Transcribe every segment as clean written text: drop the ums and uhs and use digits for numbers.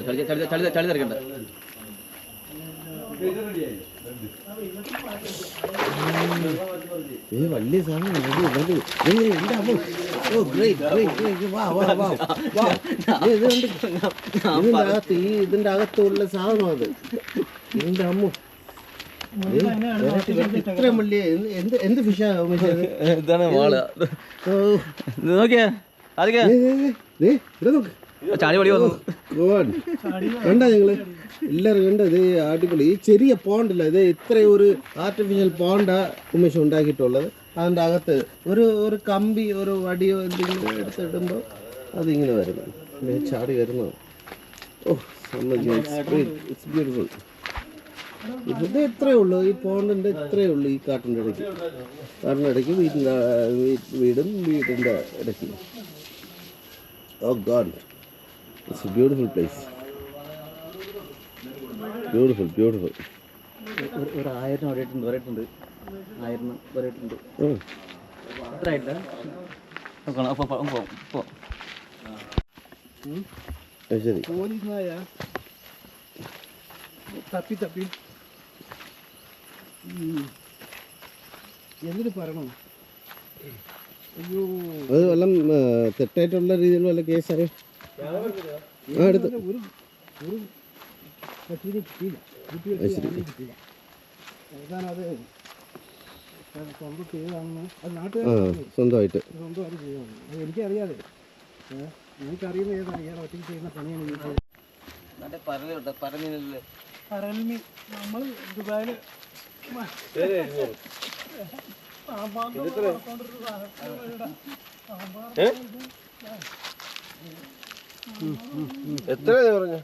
ചളി തെറിക്കണ്ട. വലിയ സാധനം ഇതിന്റെ അകത്തുള്ള സാധനം അത്. എന്റെ അമ്മ ഇത്രയും വലിയ എന്ത് ഫിഷാ? ഇതാണ് വാള. നോക്കിയാ ചാടി പടി വന്നു. കണ്ട ഞങ്ങള് എല്ലാവരും കണ്ട ഇത് അടിപൊളി. ഈ ചെറിയ പോണ്ടല്ല ഇത്, ഇത്രയും ഒരു ആർട്ടിഫിഷ്യൽ പോണ്ടാ ഉമേഷ് ഉണ്ടാക്കിയിട്ടുള്ളത്. അതിൻ്റെ അകത്ത് ഒരു കമ്പി ഒരു വടിയോ എന്തെങ്കിലും എടുത്തിടുമ്പോൾ അതിങ്ങനെ വരുന്നു, ചാടി വരുന്നു. Oh it's beautiful. ഇത് ഇത്രയേ ഉള്ളൂ, ഈ പോണ്ടിൻ്റെ ഇത്രയേ ഉള്ളൂ ഈ കാട്ടിൻ്റെ ഇടയ്ക്ക്. കാട്ടിൻ്റെ ഇടയ്ക്ക് വീടിൻ്റെ ഇടയ്ക്ക്. Oh god, it's a beautiful place. Beautiful. ഒരു 1000 വരെയിട്ടുണ്ട്. 1000 വരെയിട്ടുണ്ട്. എത്ര ആയിട്ടില്ല? ശരി. പോലീസായ തപ്പി എന്തിനു പറയണം? അയ്യോ, അത് വല്ലം തെറ്റായിട്ടുള്ള രീതിയിൽ വല്ല കേസ് അറിയാം. അടുത്ത് ഒരു പറ്റീനെ കിട്ടിയില്ല. അവസാനം അത് സ്വന്തം ചെയ്തതാണെന്ന് അത് സ്വന്തമായിട്ട് ചെയ്തതാണ്. അത് എനിക്കറിയാതെ, എനിക്കറിയുന്ന ഏതാണ് ഇയാൾ ഒറ്റയ്ക്ക് ചെയ്യുന്ന പണിയാണ്. പരൽമീൻ നമ്മൾ ദുബായിൽ എത്ര പറഞ്ഞു?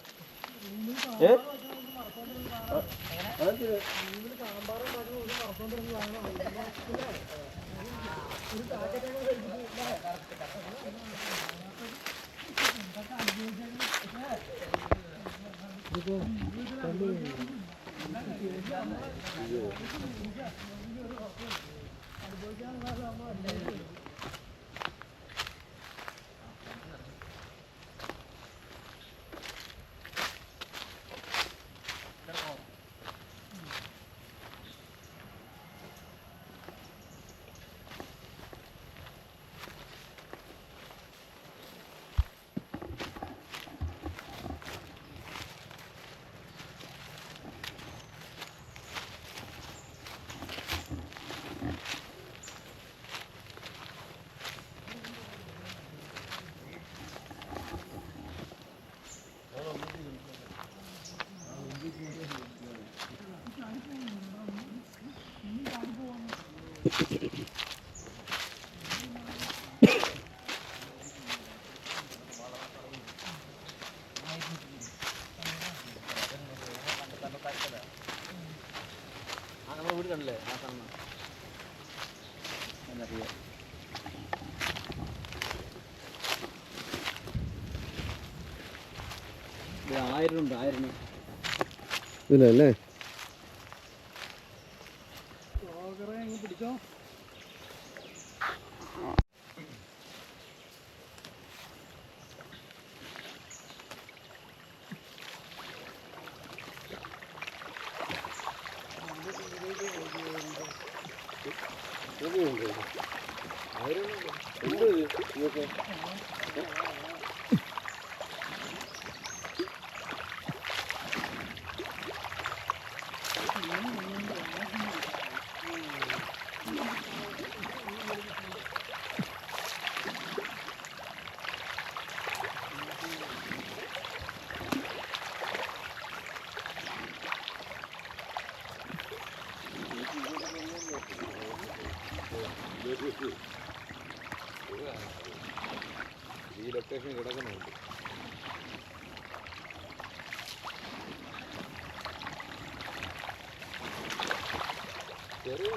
വീട് കണ്ടല്ലേ ആ കാണുന്ന എന്നറിയാം. ഇത് 1000 ഉണ്ട്. 1000 ഇതിലല്ലേ പിടിച്ചോ. ഈ ലൊക്കേഷൻ കിടക്കുന്നുണ്ട്. ചെറിയ